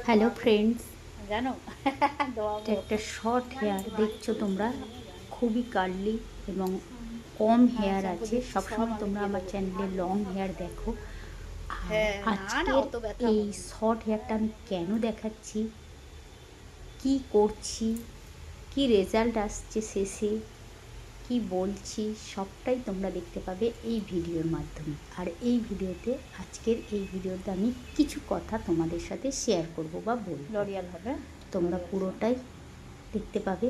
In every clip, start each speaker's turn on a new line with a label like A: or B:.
A: Hello friends,
B: জানো
A: এটা একটা শর্ট হেয়ার দেখছো তোমরা, খুবই কার্লি এবং কম হেয়ার
B: শ্যাম্পু
A: আছে।
B: দিচ্ছি সব
A: সবসময়
B: আমি
A: তোমরা
B: দিয়ে
A: আমার
B: দেবো
A: চ্যানেলে
B: তোমার।
A: লং হেয়ার দেখো, আর
B: হ্যাঁ, না না
A: আজকের
B: অত ব্যথা
A: এই
B: হবে না।
A: শর্ট হেয়ারটা আমি কেন দেখাচ্ছি, কি করছি, কি রেজাল্ট আসছে শেষে, কি বলছি, সবটাই তোমরা দেখতে পাবে এই ভিডিওর মাধ্যমে। আর এই ভিডিওতে, আজকের এই ভিডিওতে আমি কিছু কথা তোমাদের সাথে শেয়ার করব বা বলবো।
B: লরিয়াল হবে,
A: তোমরা পুরোটাই দেখতে পাবে,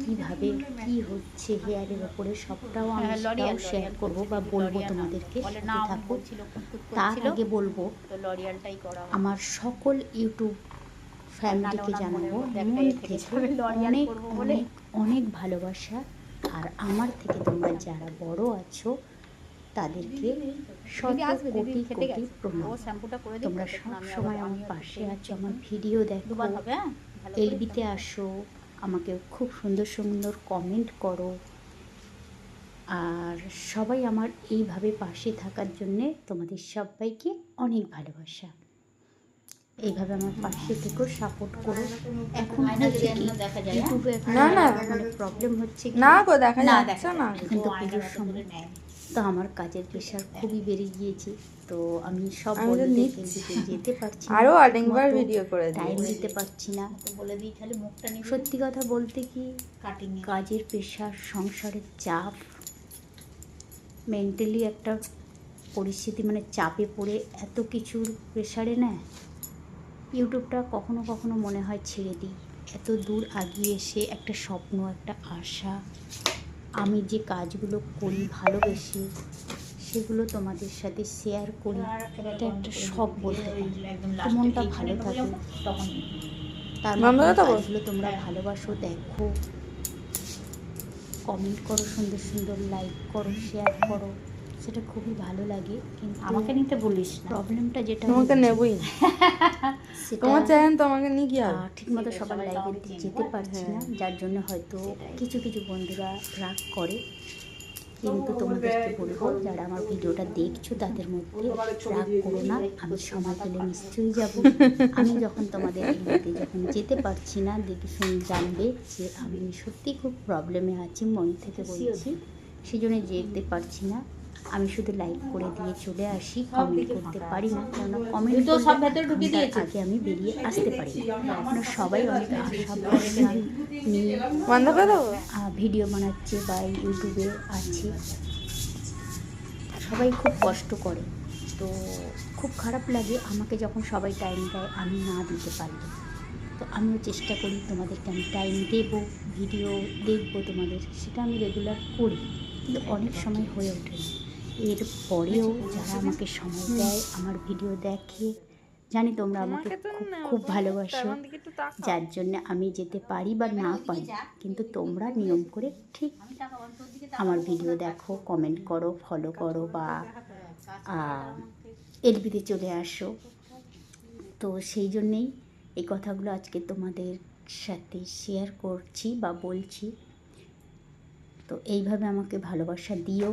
A: কিভাবে কি হচ্ছে হেয়ারের ওপরে সবটাও আমি
B: হ্যাঁ
A: সেটাও
B: লরিয়াল
A: শেয়ার
B: লরিয়াল
A: করব
B: করছে
A: বা
B: দিদি,
A: বলবো
B: লরিয়াল না
A: তোমাদেরকে,
B: বলে না,
A: সাথে
B: আমি
A: থাকো।
B: বলছিল কুতকুত
A: তার
B: করছিল,
A: আগে বলবো,
B: তো লরিয়ালটাই করা হবে।
A: আমার সকল ইউটিউব
B: আর নাহলে
A: ফ্যামিলিকে
B: ওনার মনের
A: জানাবো
B: মধ্যে একটা
A: মন
B: থেকে
A: থেকে
B: যাবে লরিয়াল
A: অনেক
B: করবো বলে।
A: অনেক অনেক ভালোবাসা। আর আমার থেকে তোমরা যারা বড় আছো তাদেরকে শত
B: দিদি আসবে, দিদি
A: কোটি
B: খেতে
A: কোটি
B: গেছে,
A: প্রণাম।
B: ও শ্যাম্পুটা করে দিই,
A: তোমরা
B: ততক্ষণ
A: সব
B: আমি আবার
A: সময় আমার
B: আমিও একটু
A: পাশে
B: খেয়ে
A: আছো,
B: নিচ্ছি।
A: আমার ভিডিও দেখো,
B: দুবার হবে, হ্যাঁ ভালো করে
A: এলবিতে
B: শ্যাম্পু।
A: আসো, আমাকে খুব সুন্দর সুন্দর কমেন্ট করো। আর সবাই আমার এইভাবে পাশে থাকার জন্যে তোমাদের সবাইকে অনেক ভালোবাসা। এইভাবে আমার পাশে থেকেও সাপোর্ট করো। এখন হয়েছে কি,
B: দেখা যায়
A: ইউটিউবে একটা
C: না না
A: মানে প্রবলেম হচ্ছে কি,
C: না গো, দেখা
B: না
C: যাচ্ছে
B: দেখা
C: না।
A: এখন তো পুজোর সময়, তো আমার কাজের প্রেশার খুবই বেড়ে গিয়েছে। তো আমি সব
C: আমি তো
A: বন্ধুদের
C: নিচ্ছি।
A: যেতে পারছি না,
C: আরো
A: ঠিক
C: অনেকবার
A: মতো
C: ভিডিও করে
A: টাইম
C: দিয়েছি।
A: দিতে পারছি না।
B: তো বলে দিই তাহলে মুখটা নিবি,
A: সত্যি কথা বলতে কি,
B: কাটিং
A: কাজের প্রেশার, সংসারের চাপ, মেন্টালি একটা পরিস্থিতি, মানে চাপে পড়ে এত কিছুর প্রেশারে না, ইউটিউবটা কখনো কখনো মনে হয় ছেড়ে দিই। এত দূর আগিয়ে এসে একটা স্বপ্ন, একটা আশা, আমি যে কাজগুলো করি ভালোবেসে, সেগুলো তোমাদের সাথে শেয়ার করি, এটা একটা শখ বলতে পারি। তো মনটা ভালো থাকে
B: তখন।
A: তার
C: বন্ধ
A: মাধ্যমে
C: করে দেবো?
A: কাজগুলো তোমরা ভালোবাসো, দেখো, কমেন্ট করো, সুন্দর সুন্দর লাইক করো, শেয়ার করো, সেটা খুবই ভালো লাগে। কিন্তু
B: আমাকে নিতে বলিস না,
A: প্রবলেমটা যেটা
C: তোমাকে
A: হচ্ছে,
C: নেবই না।
A: সেটা
C: তোমার চ্যানেল তোমাকে নিয়ে কি হবে?
A: ঠিক মতো সবার লাইভে যেতে পারছি না, যার জন্য হয়তো কিছু কিছু বন্ধুরা রাগ করে। কিন্তু তোমাদেরকে বলবো, যারা আমার ভিডিওটা দেখছো তাদের মধ্যে রাগ করো না, আমি সময় পেলে নিশ্চয়ই যাব। আমি যখন তোমাদের এলাকাতে যখন যেতে পারছি না, দেখে শুনে জানবে যে আমি সত্যিই খুব প্রবলেমে আছি, মন থেকে বলছি, সেই জন্য যেতে পারছি না। আমি শুধু লাইক করে দিয়ে চলে আসি, কমেন্ট করতে পারি না, কেননা কমেন্ট
B: তো সব ভেতরে ঢুকিয়ে দিয়েছে।
A: আগে আমি বেরিয়ে আসতে পারি না। আপনারা সবাই অনেক আশা ভরসা নিয়ে
C: বন্ধ করে দেবো?
A: ভিডিও বানাচ্ছে বা ইউটিউবে আছে, সবাই খুব কষ্ট করে। তো খুব খারাপ লাগে আমাকে যখন সবাই টাইম দেয়, আমি না দিতে পারলে। তো আমিও চেষ্টা করি, তোমাদেরকে আমি টাইম দেবো, ভিডিও দেখবো তোমাদের, সেটা আমি রেগুলার করি, কিন্তু অনেক সময় হয়ে ওঠে না। এর পরেও যারা আমাকে সময় দেয়, আমার ভিডিও দেখে, জানি তোমরা আমাকে
C: তোমাকে তো
A: খুব
C: নেবো,
A: খুব
C: তুমি
A: ভালোবাসো,
C: তেমন দিকে একটু তাকাও।
A: যার জন্য আমি যেতে পারি বা না পারি, কিন্তু তোমরা নিয়ম করে ঠিক আমার ভিডিও দেখো, কমেন্ট করো, ফলো করো, বা এলবিতে চলে আসো। তো সেই জন্যেই এই কথাগুলো আজকে তোমাদের সাথে শেয়ার করছি বা বলছি। তো এইভাবে আমাকে ভালোবাসা দিও,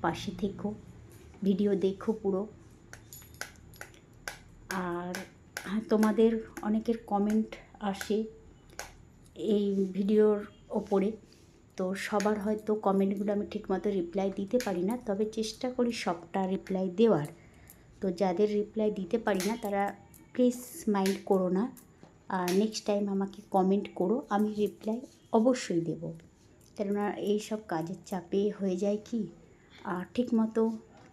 A: পাশে থেকো, ভিডিও দেখো পুরো। আর তোমাদের অনেকের কমেন্ট আসে এই ভিডিওর ওপরে, তো সবার হয়তো কমেন্টগুলো আমি ঠিকমতো রিপ্লাই দিতে পারি না, তবে চেষ্টা করি সবটা রিপ্লাই দেওয়ার। তো যাদের রিপ্লাই দিতে পারি না তারা প্লিজ মাইন্ড করো না, আর নেক্সট টাইম আমাকে কমেন্ট করো, আমি রিপ্লাই অবশ্যই দেব। কেননা এইসব কাজের চাপে হয়ে যায় কি, আর ঠিকমতো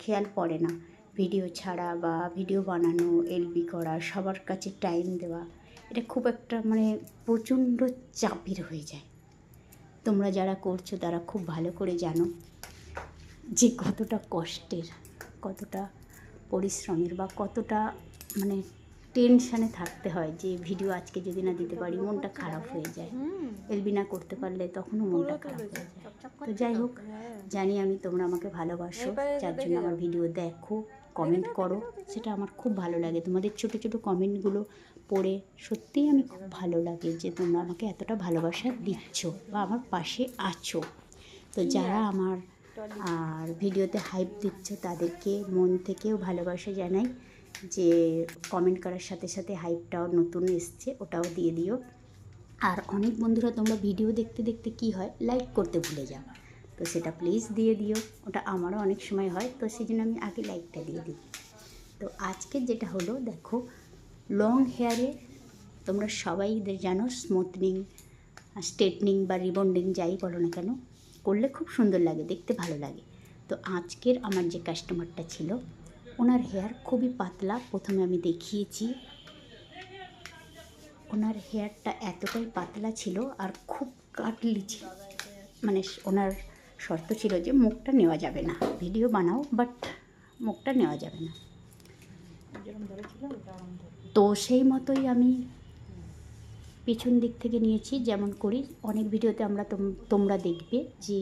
A: খেয়াল পড়ে না ভিডিও ছাড়া বা ভিডিও বানানো, এলবি করা, সবার কাছে টাইম দেওয়া, এটা খুব একটা মানে প্রচণ্ড চাপের হয়ে যায়। তোমরা যারা করছো তারা খুব ভালো করে জানো যে কতটা কষ্টের, কতটা পরিশ্রমের, বা কতটা মানে টেনশানে থাকতে হয় যে ভিডিও আজকে যদি না দিতে পারি মনটা খারাপ হয়ে যায়, এলবি না করতে পারলে তখনও মনটা খারাপ হয়ে যায়। তো যাই হোক, জানি আমি তোমরা আমাকে ভালোবাসো, যার জন্য আমার ভিডিও দেখো, কমেন্ট করো, সেটা আমার খুব ভালো লাগে। তোমাদের ছোটো ছোটো কমেন্টগুলো পড়ে সত্যিই আমি খুব ভালো লাগে যে তোমরা আমাকে এতটা ভালোবাসা দিচ্ছ বা আমার পাশে আছো। তো যারা আমার আর ভিডিওতে হাইপ দিচ্ছ তাদেরকে মন থেকেও ভালোবাসা জানাই। যে কমেন্ট করার সাথে সাথে হাইপটাও নতুন এসছে, ওটাও দিয়ে দিও। আর অনেক বন্ধুরা তোমরা ভিডিও দেখতে দেখতে কী হয়, লাইক করতে ভুলে যাও, তো সেটা প্লিজ দিয়ে দিও। ওটা আমারও অনেক সময় হয়, তো সেই জন্য আমি আগে লাইকটা দিয়ে দিই। তো আজকে যেটা হলো দেখো, লং হেয়ারে তোমরা সবাই জানো স্মুথনিং, স্ট্রেটনিং বা রিবন্ডিং যাই বলো না কেন, করলে খুব সুন্দর লাগে, দেখতে ভালো লাগে। তো আজকের আমার যে কাস্টমারটা ছিল, ওনার হেয়ার খুবই পাতলা। প্রথমে আমি দেখিয়েছি, ওনার হেয়ারটা এতটাই পাতলা ছিল আর খুব কাটলি ছিল। মানে ওনার শর্ত ছিল যে মুখটা নেওয়া যাবে না, ভিডিও বানাও বাট মুখটা নেওয়া যাবে না। তো সেই মতোই আমি পিছন দিক থেকে নিয়েছি, যেমন করি অনেক ভিডিওতে আমরা তোমরা দেখবে যে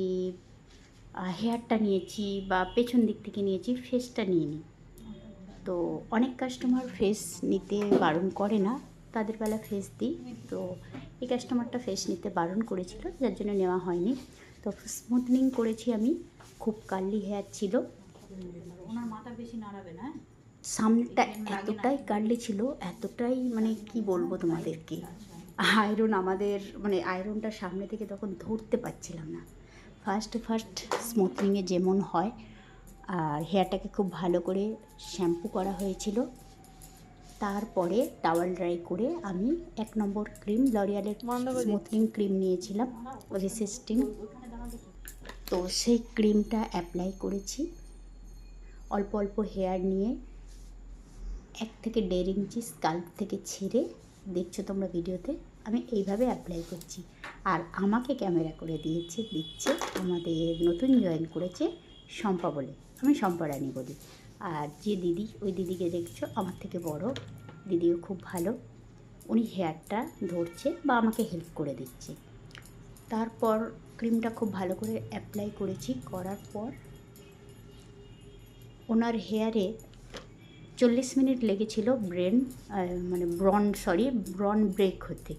A: হেয়ারটা নিয়েছি বা পেছন দিক থেকে নিয়েছি, ফেসটা নিয়ে নিই। তো অনেক কাস্টমার ফেস নিতে বারণ করে না, তাদের বেলা ফেস দিই। তো এই কাস্টমারটা ফেস নিতে বারণ করেছিল, যার জন্য নেওয়া হয়নি। তো স্মুথনিং করেছি আমি, খুব কার্লি হেয়ার ছিল।
B: ওনার মাথা বেশি নাড়াবে না।
A: সামনেটা এতটাই কার্লি ছিল, এতটাই মানে কি বলবো তোমাদেরকে, আয়রন আমাদের মানে আয়রনটা সামনে থেকে তখন ধরতে পারছিলাম না। ফার্স্ট স্মুথনিংয়ে যেমন হয়, আর হেয়ারটাকে খুব ভালো করে শ্যাম্পু করা হয়েছিল। তারপরে টাওয়াল ড্রাই করে আমি 1 নম্বর ক্রিম, লরিয়ালের স্মুথনিং ক্রিম নিয়েছিলাম, রেসিস্টিং। তো সেই ক্রিমটা অ্যাপ্লাই করেছি অল্প অল্প হেয়ার নিয়ে, 1 থেকে 1.5 ইঞ্চি স্কাল্প থেকে ছেড়ে। দেখছো তোমরা ভিডিওতে আমি এইভাবে অ্যাপ্লাই করছি। আর আমাকে ক্যামেরা করে দিচ্ছে আমাদের নতুন জয়েন করেছে শম্পা বলে, আমি শম্পা রানী বলি। আর যে দিদি, ওই দিদিকে দেখছো আমার থেকে বড়, দিদিও খুব ভালো, উনি হেয়ারটা ধরছে বা আমাকে হেল্প করে দিচ্ছে। তারপর ক্রিমটা খুব ভালো করে অ্যাপ্লাই করেছি, করার পর ওনার হেয়ারে 40 মিনিট লেগেছিল ব্রন ব্রেক হতে,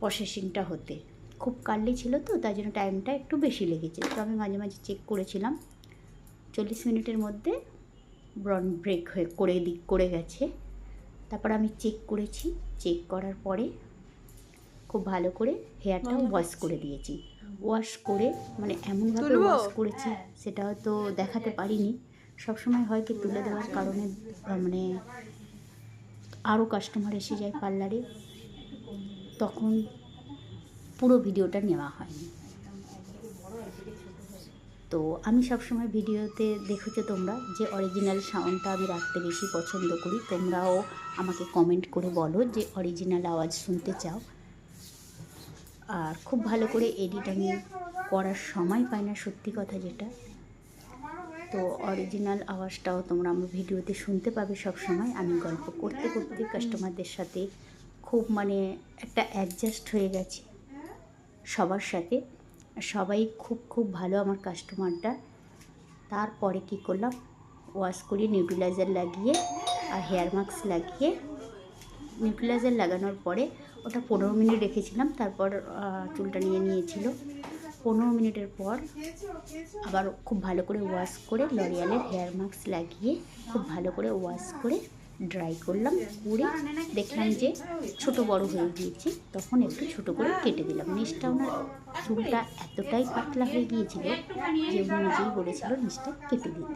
A: প্রসেসিংটা হতে। খুব কার্লি ছিল তো, তাই জন্য টাইমটা একটু বেশি লেগেছে। তো আমি মাঝে মাঝে চেক করেছিলাম, 40 মিনিটের মধ্যে ব্রন ব্রেক করে গেছে। তারপর আমি চেক করেছি, চেক করার পরে খুব ভালো করে হেয়ারটা ওয়াশ করে দিয়েছি। ওয়াশ করে মানে এমনভাবে ওয়াশ করেছি, সেটা হয়তো দেখাতে পারিনি। সবসময় হয় কি, তুলে দেওয়ার কারণে মানে আরও কাস্টমার এসে যায় পার্লারে, তখন পুরো ভিডিওটা নেওয়া হয়নি। তো আমি সবসময় ভিডিওতে দেখেছো তোমরা যে অরিজিনাল সাউন্ডটা আমি রাখতে বেশি পছন্দ করি। তোমরাও আমাকে কমেন্ট করে বলো যে অরিজিনাল আওয়াজ শুনতে চাও। আর খুব ভালো করে এডিট আমি করার সময় পাই না, সত্যি কথা যেটা। তো অরিজিনাল আওয়াজটাও তোমরা আমার ভিডিওতে শুনতে পাবে সব সময়। আমি গল্প করতে করতে কাস্টমারদের সাথে খুব মানে একটা অ্যাডজাস্ট হয়ে গেছে সবার সাথে, সবাই খুব ভালো আমার কাস্টমারটা। তারপরে কি করলাম, ওয়াশ করে নিউট্রিলাইজার লাগিয়ে আর হেয়ার মাস্ক লাগিয়ে, নিউট্রিলাইজার লাগানোর পরে ওটা 15 মিনিট রেখেছিলাম। তারপর চুলটা নিয়েছিল। 15 মিনিটের পর আবার খুব ভালো করে ওয়াশ করে লরিয়ালের হেয়ার মাস্ক লাগিয়ে খুব ভালো করে ওয়াশ করে ড্রাই করলাম। করে দেখলাম যে ছোট বড় হয়ে গিয়েছে, তখন একটু ছোট করে কেটে দিলাম। নিচটা ওনার চুলটা এতটাই পাতলা হয়ে গিয়েছিল যে উনি নিজেই বলেছিল নিচটা কেটে দিতে।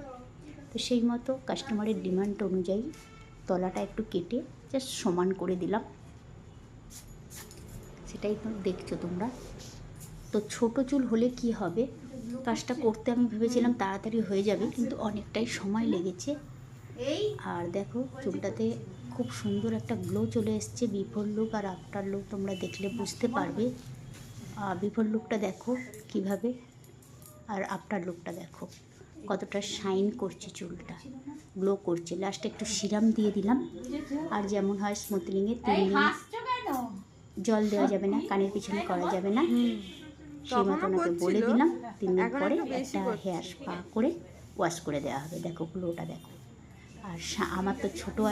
A: তো সেই মতো কাস্টমারের ডিমান্ড অনুযায়ী তলাটা একটু কেটে জাস্ট সমান করে দিলাম, সেটাই তো দেখছো তোমরা। তো ছোট চুল হলে কি হবে, কাজটা করতে আমি ভেবেছিলাম তাড়াতাড়ি হয়ে যাবে, কিন্তু অনেকটাই সময় লেগেছে। আর দেখো চুলটাতে খুব সুন্দর একটা গ্লো চলে এসছে। বিফোর লুক আর আফটার লুক তোমরা দেখলে বুঝতে পারবে। বিফোর লুকটা দেখো কিভাবে, আর আফটার লুকটা দেখো কতটা শাইন করছে, চুলটা গ্লো করছে। লাস্টে একটু সিরাম দিয়ে দিলাম। আর যেমন হয় স্মুথনিংয়ে 3 দিন জল দেওয়া যাবে না, কানের পিছনে করা যাবে না, সেই মতো ওনাকে বলে দিলাম। 3 দিন পরে একটা হেয়ার স্পা করে ওয়াশ করে দেওয়া হবে। দেখো গ্লোটা দেখো। আর আমার তো ছোটো